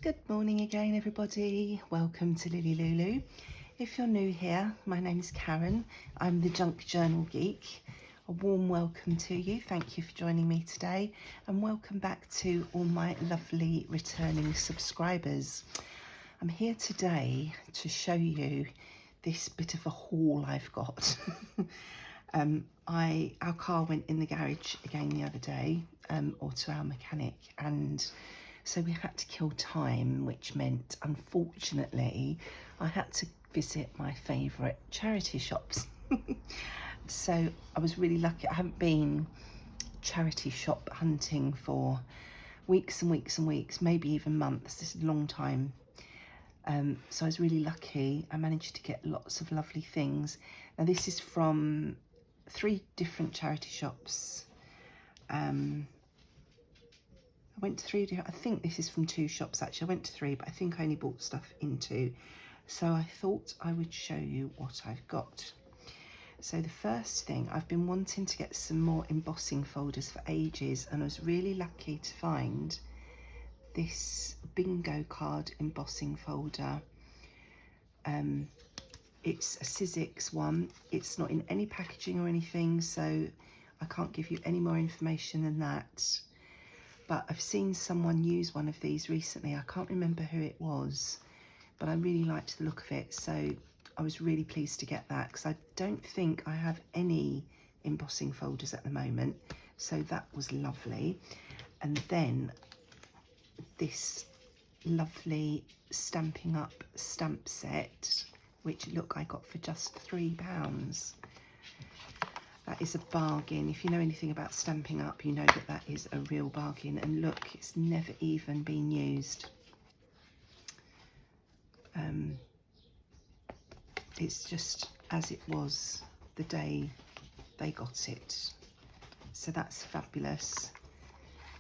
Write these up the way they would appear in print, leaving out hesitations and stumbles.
Good morning again, everybody. Welcome to LilyLuLou. If you're new here, my name is Karen. I'm the Junk Journal Geek. A warm welcome to you. Thank you for joining me today, and welcome back to all my lovely returning subscribers. I'm here today to show you this bit of a haul I've got. Our car went in the garage again the other day, or to our mechanic, and so we had to kill time, which meant, unfortunately, I had to visit my favourite charity shops. So I was really lucky. I haven't been charity shop hunting for weeks and weeks and weeks, maybe even months. This is a long time. So I was really lucky. I managed to get lots of lovely things. Now this is from 3 different charity shops. I went to 3, I think this is from 2 shops actually. I went to 3, but I think I only bought stuff in 2. So I thought I would show you what I've got. So the first thing, I've been wanting to get some more embossing folders for ages, and I was really lucky to find this bingo card embossing folder. It's a Sizzix one. It's not in any packaging or anything, so I can't give you any more information than that. But I've seen someone use one of these recently. I can't remember who it was, but I really liked the look of it. So I was really pleased to get that, because I don't think I have any embossing folders at the moment. So that was lovely. And then this lovely Stampin' Up stamp set, which look I got for just £3. That is a bargain. If you know anything about Stampin' Up, you know that that is a real bargain. And look, it's never even been used. It's just as it was the day they got it. So that's fabulous.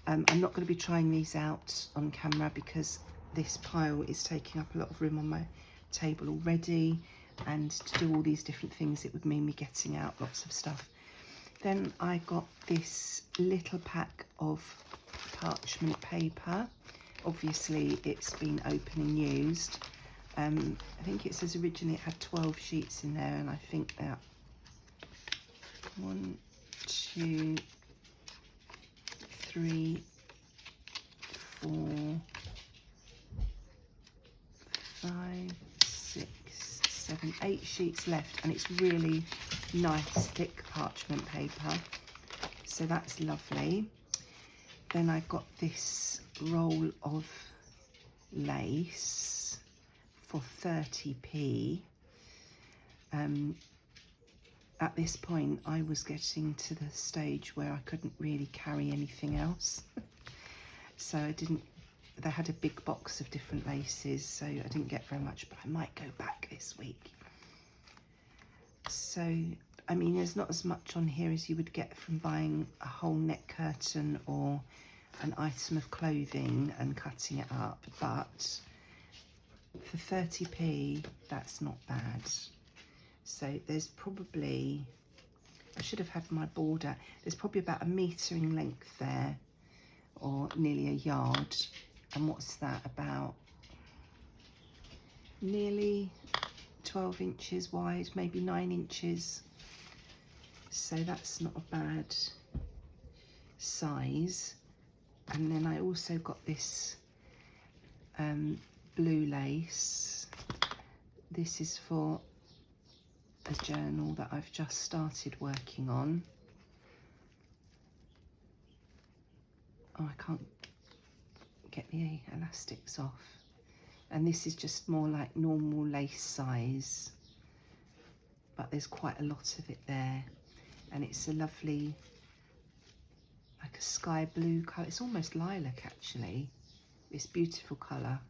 I'm not going to be trying these out on camera because this pile is taking up a lot of room on my table already, and to do all these different things it would mean me getting out lots of stuff. Then I got this little pack of parchment paper. Obviously it's been open and used. I think it says originally it had 12 sheets in there, and I think that 1, 2, 3, 4, 5, 6, 7, 8 sheets left, and it's really nice thick parchment paper, so that's lovely. Then I got this roll of lace for 30p. At this point I was getting to the stage where I couldn't really carry anything else. So I didn't, they had a big box of different laces, so I didn't get very much, but I might go back this week. So, I mean, there's not as much on here as you would get from buying a whole neck curtain or an item of clothing and cutting it up, but for 30p, that's not bad. So there's probably, I should have had my border, there's probably about 1 metre in length there, or nearly a yard. And what's that, about nearly 12 inches wide, maybe 9 inches. So that's not a bad size. And then I also got this blue lace. This is for a journal that I've just started working on. Oh, I can't get the elastics off. And this is just more like normal lace size, but there's quite a lot of it there, and it's a lovely, like a sky blue colour. It's almost lilac actually, this beautiful colour.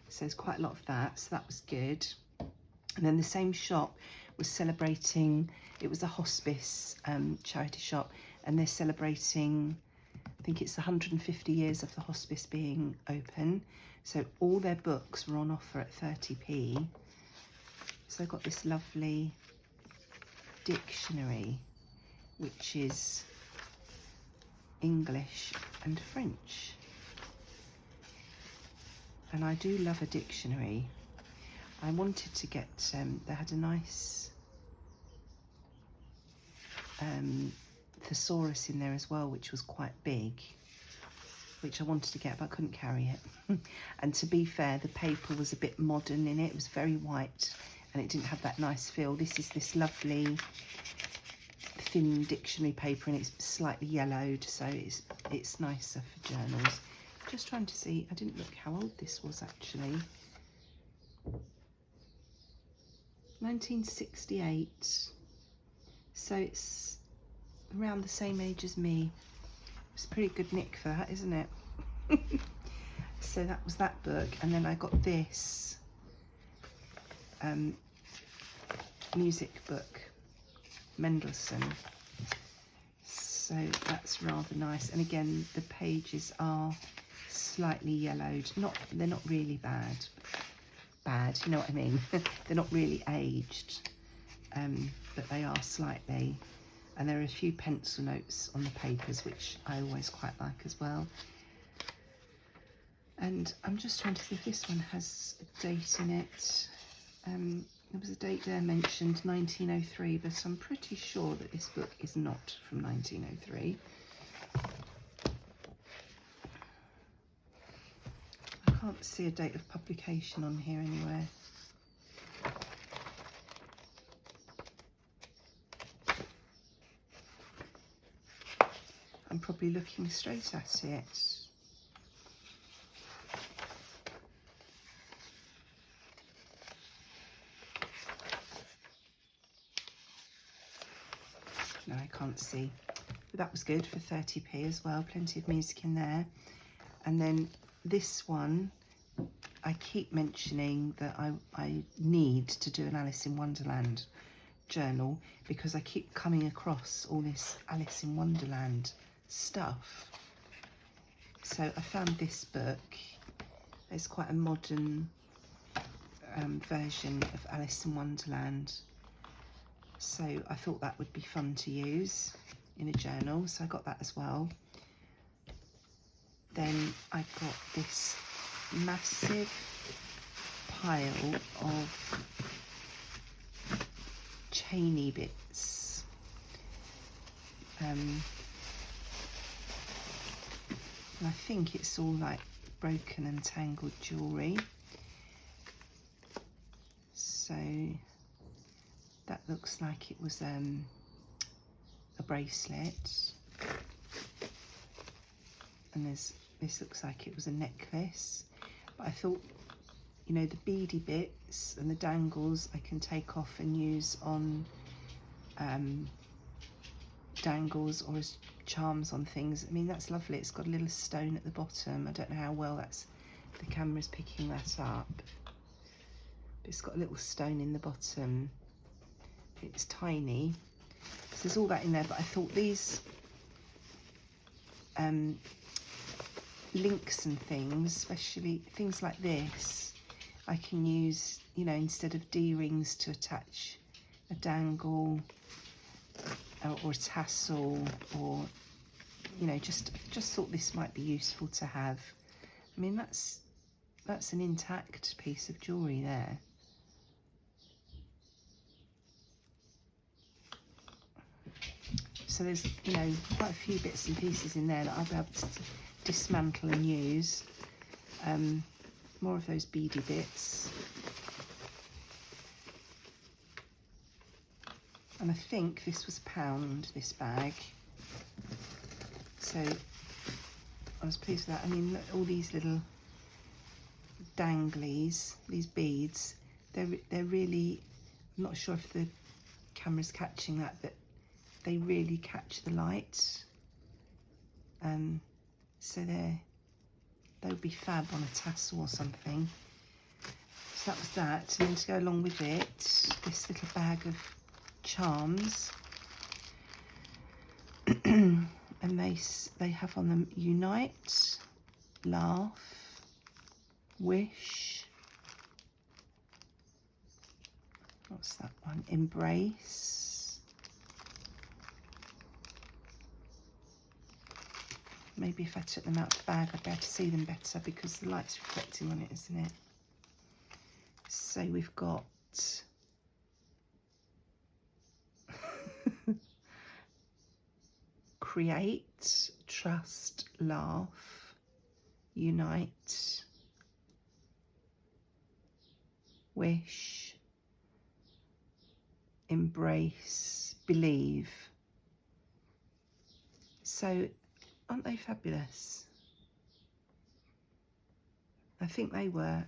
So there's quite a lot of that, so that was good. And then the same shop was celebrating, it was a hospice charity shop, and they're celebrating, I think it's 150 years of the hospice being open. So all their books were on offer at 30p. So I got this lovely dictionary, which is English and French. and I do love a dictionary. I wanted to get, they had a nice thesaurus in there as well, which was quite big, which I wanted to get, but I couldn't carry it. And to be fair, the paper was a bit modern in it. It was very white, and it didn't have that nice feel. This is this lovely thin dictionary paper, and it's slightly yellowed, so it's nicer for journals. Just trying to see, I didn't look how old this was actually. 1968, so it's around the same age as me. It's a pretty good nick for that, isn't it? So that was that book, and then I got this music book, Mendelssohn. So that's rather nice, and again the pages are slightly yellowed. They're not really bad, you know what I mean? They're not really aged, but they are slightly, and there are a few pencil notes on the papers, which I always quite like as well. And I'm just trying to see if this one has a date in it. There was a date there mentioned, 1903, but I'm pretty sure that this book is not from 1903. I can't see a date of publication on here anywhere. I'm probably looking straight at it. No, I can't see. But that was good for 30p as well. Plenty of music in there. And then this one, I keep mentioning that I need to do an Alice in Wonderland journal, because I keep coming across all this Alice in Wonderland stuff. So I found this book. There's quite a modern version of Alice in Wonderland. So I thought that would be fun to use in a journal, so I got that as well. Then I got this massive pile of chainy bits. And I think it's all like broken and tangled jewellery. So that looks like it was a bracelet, and this looks like it was a necklace. But I thought, you know, the beady bits and the dangles I can take off and use on dangles or as charms on things. I mean, that's lovely. It's got a little stone at the bottom. I don't know how well the camera's picking that up, but it's got a little stone in the bottom. It's tiny, so there's all that in there. But I thought these links and things, especially things like this, I can use, you know, instead of D-rings to attach a dangle or a tassel, or, you know, just thought this might be useful to have. I mean, that's an intact piece of jewellery there. So there's, you know, quite a few bits and pieces in there that I'll be able to dismantle and use. More of those beady bits. And I think this was £1, this bag. So I was pleased with that. I mean, look, all these little danglies, these beads, they're really, I'm not sure if the camera's catching that, but they really catch the light. So they would be fab on a tassel or something. So that was that. And then to go along with it, this little bag of charms. And they have on them unite, laugh, wish. What's that one? Embrace. Maybe if I took them out of the bag, I'd be able to see them better because the light's reflecting on it, isn't it? So we've got create, trust, laugh, unite, wish, embrace, believe. So aren't they fabulous? I think they were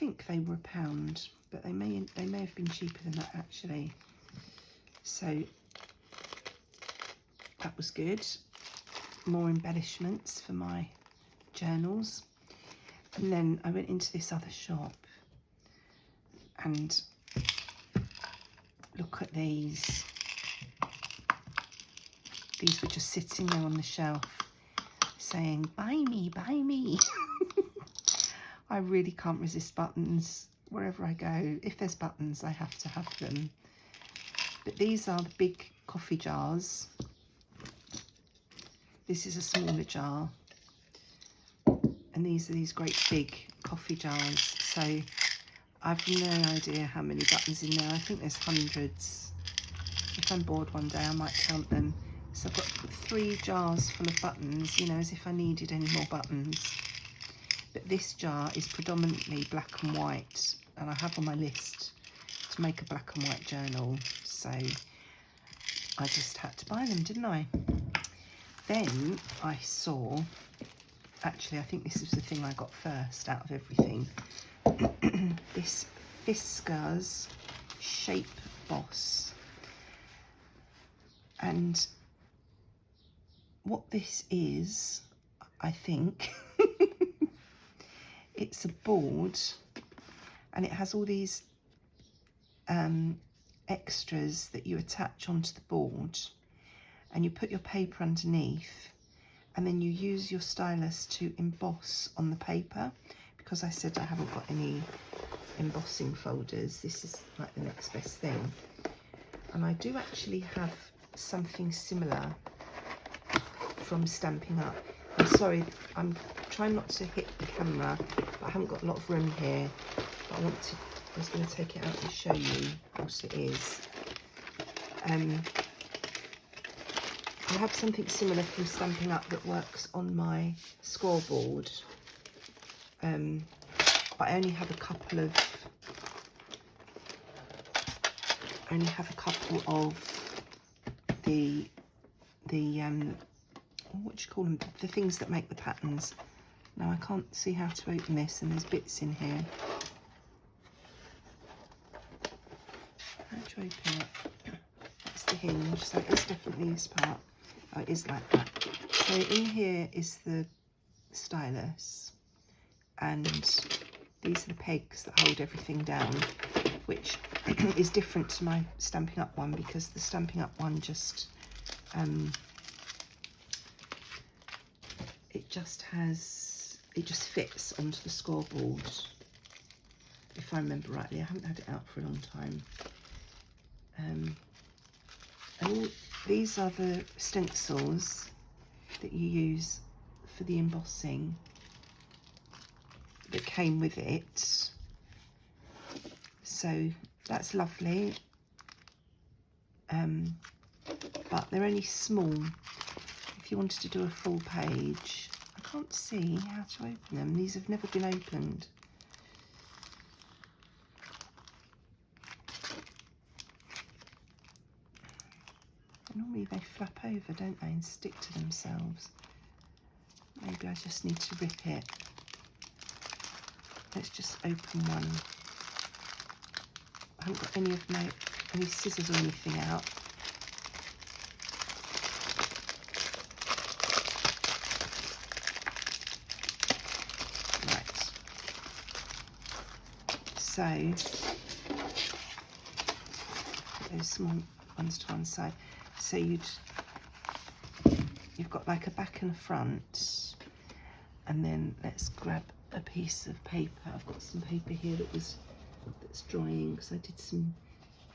£1, but they may have been cheaper than that actually. So that was good. More embellishments for my journals. And then I went into this other shop and look at these. These were just sitting there on the shelf saying, buy me, buy me. I really can't resist buttons wherever I go. If there's buttons, I have to have them. But these are the big coffee jars. This is a smaller jar. And these are these great big coffee jars. So I've no idea how many buttons in there. I think there's hundreds. If I'm bored one day, I might count them. So I've got 3 jars full of buttons, you know, as if I needed any more buttons. But this jar is predominantly black and white, and I have on my list to make a black and white journal. So I just had to buy them, didn't I? Then I saw, actually I think this is the thing I got first out of everything, this Fiskars Shape Boss. And what this is, I think, it's a board, and it has all these extras that you attach onto the board, and you put your paper underneath, and then you use your stylus to emboss on the paper. Because I said I haven't got any embossing folders, this is like the next best thing. And I do actually have something similar from Stamping Up. I'm sorry, I'm trying not to hit the camera, but I haven't got a lot of room here. But I was going to take it out and show you what it is. I have something similar from Stamping Up that works on my scoreboard, but I only have a couple of the what do you call them? The things that make the patterns. Now I can't see how to open this, and there's bits in here. How do you open it? That's the hinge, so it's definitely this part. Oh, it is like that. So in here is the stylus, and these are the pegs that hold everything down, which is different to my Stamping Up one, because the Stamping Up one just it just fits onto the scoreboard, if I remember rightly. I haven't had it out for a long time. And these are the stencils that you use for the embossing that came with it. So that's lovely. But they're only small. If you wanted to do a full page, I can't see how to open them. These have never been opened. Normally they flap over, don't they, and stick to themselves. Maybe I just need to rip it. Let's just open one. I haven't got any scissors or anything out. Right. So put those small ones to one side. So you've got like a back and a front, and then let's grab a piece of paper. I've got some paper here that's drying, because I did some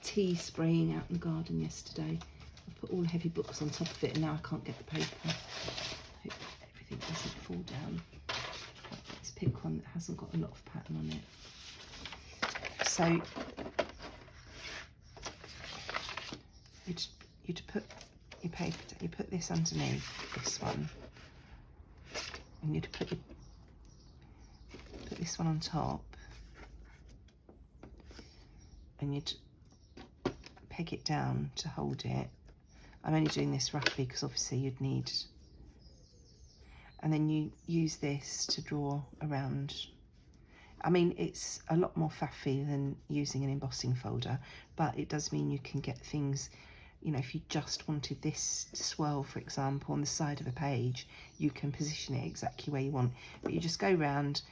tea spraying out in the garden yesterday. I've put all the heavy books on top of it and now I can't get the paper. Hope everything doesn't fall down. Let's pick one that hasn't got a lot of pattern on it. So you'd put your paper, you put this underneath this one, and you'd put this one on top, and you'd peg it down to hold it. I'm only doing this roughly because obviously you'd need, and then you use this to draw around. I mean, it's a lot more faffy than using an embossing folder, but it does mean you can get things, you know, if you just wanted this swirl, for example, on the side of a page, you can position it exactly where you want. But you just go round,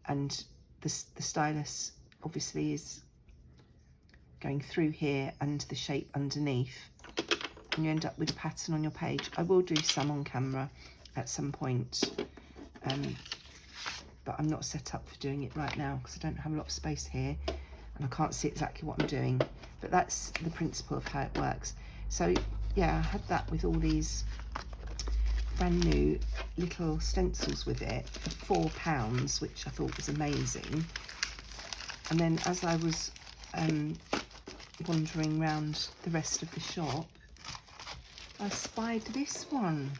and the stylus obviously is going through here and the shape underneath, and you end up with a pattern on your page. I will do some on camera at some point, but I'm not set up for doing it right now because I don't have a lot of space here and I can't see exactly what I'm doing, but that's the principle of how it works. So yeah, I had that with all these brand new little stencils with it for £4, which I thought was amazing. And then as I was wandering around the rest of the shop, I spied this one,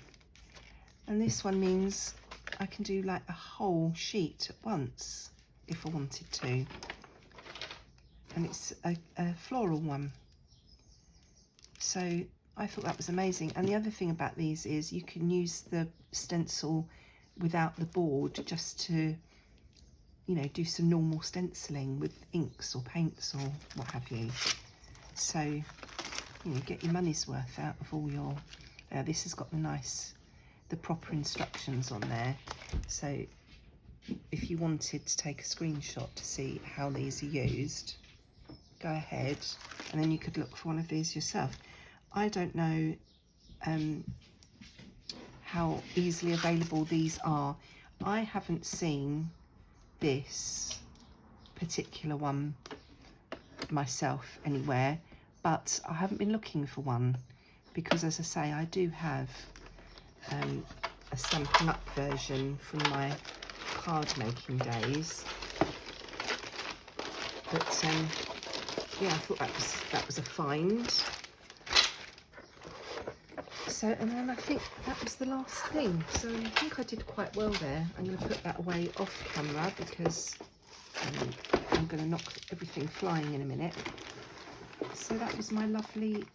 and this one means I can do like a whole sheet at once if I wanted to, and it's a floral one. So I thought that was amazing. And the other thing about these is you can use the stencil without the board just to, you know, do some normal stenciling with inks or paints or what have you. So, you know, get your money's worth out of all your, this has got the proper instructions on there. So if you wanted to take a screenshot to see how these are used, go ahead, and then you could look for one of these yourself. I don't know how easily available these are. I haven't seen this particular one myself anywhere, but I haven't been looking for one because, as I say, I do have a Stampin' Up version from my card making days, but yeah, I thought that was a find. So, and then I think that was the last thing. So I think I did quite well there. I'm going to put that away off camera because I'm going to knock everything flying in a minute. So that was my lovely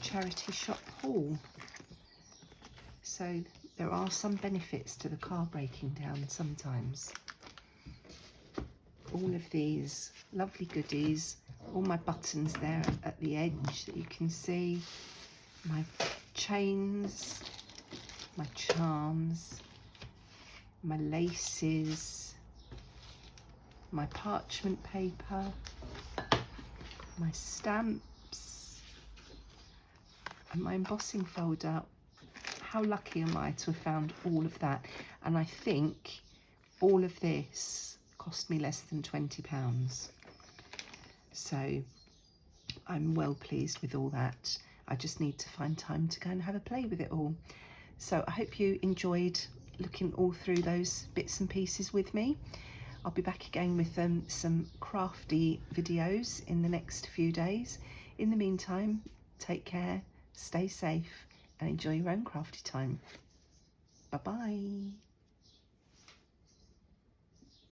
charity shop haul. So there are some benefits to the card breaking down sometimes. All of these lovely goodies, all my buttons there at the edge that you can see, my chains, my charms, my laces, my parchment paper, my stamps, and my embossing folder. How lucky am I to have found all of that? And I think all of this cost me less than £20. So I'm well pleased with all that. I just need to find time to go and have a play with it all. So I hope you enjoyed looking all through those bits and pieces with me. I'll be back again with some crafty videos in the next few days. In the meantime, take care, stay safe, and enjoy your own crafty time. Bye-bye.